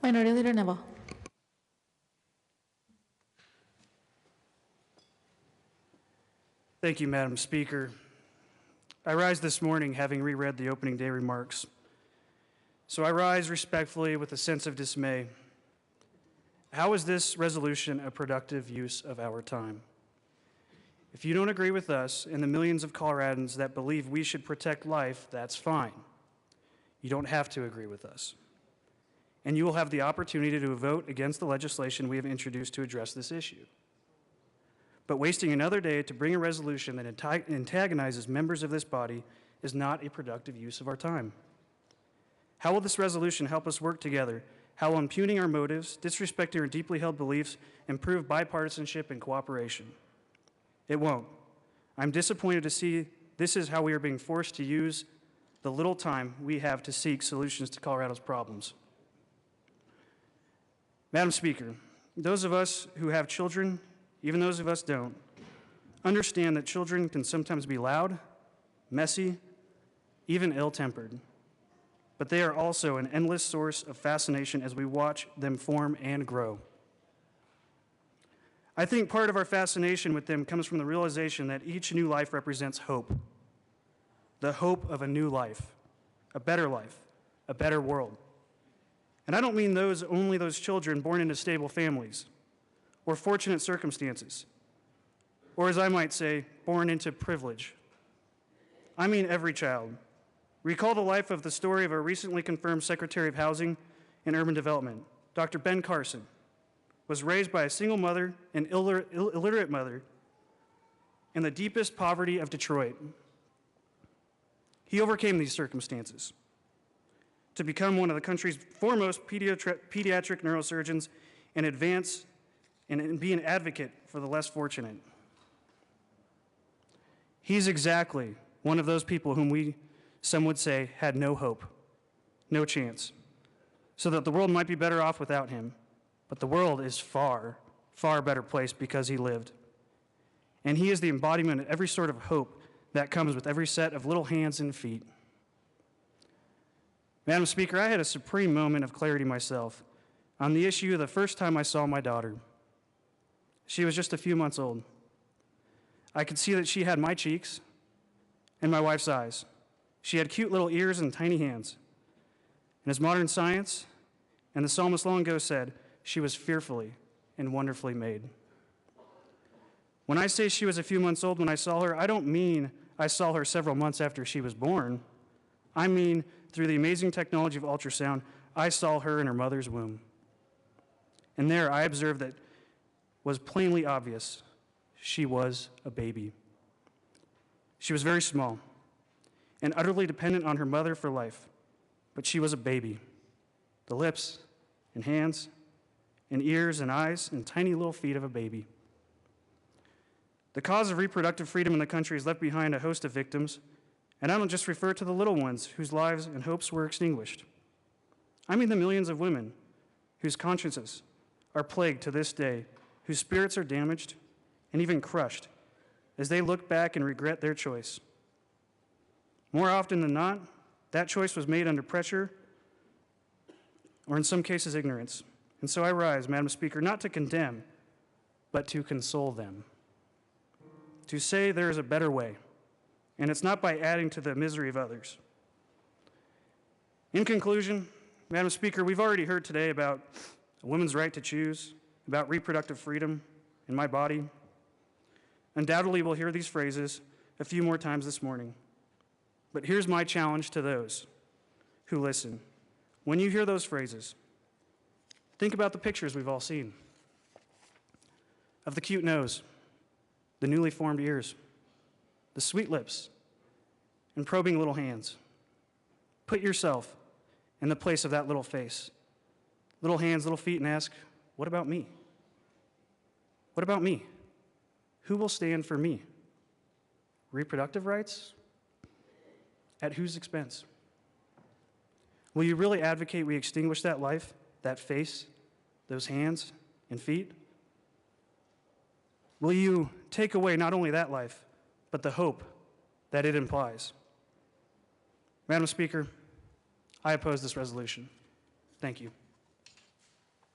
Minority Leader Neville. Thank you, Madam Speaker. I rise this morning having reread the opening day remarks. So I rise respectfully with a sense of dismay. How is this resolution a productive use of our time? If you don't agree with us and the millions of Coloradans that believe we should protect life, that's fine. You don't have to agree with us. And you will have the opportunity to vote against the legislation we have introduced to address this issue. But wasting another day to bring a resolution that antagonizes members of this body is not a productive use of our time. How will this resolution help us work together? How will impugning our motives, disrespecting our deeply held beliefs, improve bipartisanship and cooperation? It won't. I'm disappointed to see this is how we are being forced to use the little time we have to seek solutions to Colorado's problems. Madam Speaker, those of us who have children, even those of us don't, understand that children can sometimes be loud, messy, even ill-tempered. But they are also an endless source of fascination as we watch them form and grow. I think part of our fascination with them comes from the realization that each new life represents hope. The hope of a new life, a better world. And I don't mean only those children born into stable families or fortunate circumstances, or as I might say, born into privilege. I mean every child. Recall the life of the story of our recently confirmed Secretary of Housing and Urban Development, Dr. Ben Carson, was raised by a single mother, an illiterate mother, in the deepest poverty of Detroit. He overcame these circumstances to become one of the country's foremost pediatric neurosurgeons and advance and be an advocate for the less fortunate. He's exactly one of those people whom some would say, had no hope, no chance, so that the world might be better off without him. But the world is far, far better place because he lived. And he is the embodiment of every sort of hope that comes with every set of little hands and feet. Madam Speaker, I had a supreme moment of clarity myself on the issue the first time I saw my daughter. She was just a few months old. I could see that she had my cheeks and my wife's eyes. She had cute little ears and tiny hands. And as modern science and the psalmist long ago said, she was fearfully and wonderfully made. When I say she was a few months old when I saw her, I don't mean I saw her several months after she was born. I mean, through the amazing technology of ultrasound, I saw her in her mother's womb. And there I observed that was plainly obvious. She was a baby. She was very small and utterly dependent on her mother for life, but she was a baby. The lips and hands and ears and eyes and tiny little feet of a baby. The cause of reproductive freedom in the country has left behind a host of victims, and I don't just refer to the little ones whose lives and hopes were extinguished. I mean the millions of women whose consciences are plagued to this day, whose spirits are damaged and even crushed as they look back and regret their choice. More often than not, that choice was made under pressure or in some cases ignorance. And so I rise, Madam Speaker, not to condemn, but to console them. To say there is a better way, and it's not by adding to the misery of others. In conclusion, Madam Speaker, we've already heard today about a woman's right to choose, about reproductive freedom in my body. Undoubtedly, we'll hear these phrases a few more times this morning. But here's my challenge to those who listen. When you hear those phrases, think about the pictures we've all seen of the cute nose, the newly formed ears, the sweet lips, and probing little hands. Put yourself in the place of that little face, little hands, little feet, and ask, what about me? What about me? Who will stand for me? Reproductive rights? At whose expense? Will you really advocate we extinguish that life, that face, those hands and feet? Will you take away not only that life, but the hope that it implies? Madam Speaker, I oppose this resolution. Thank you.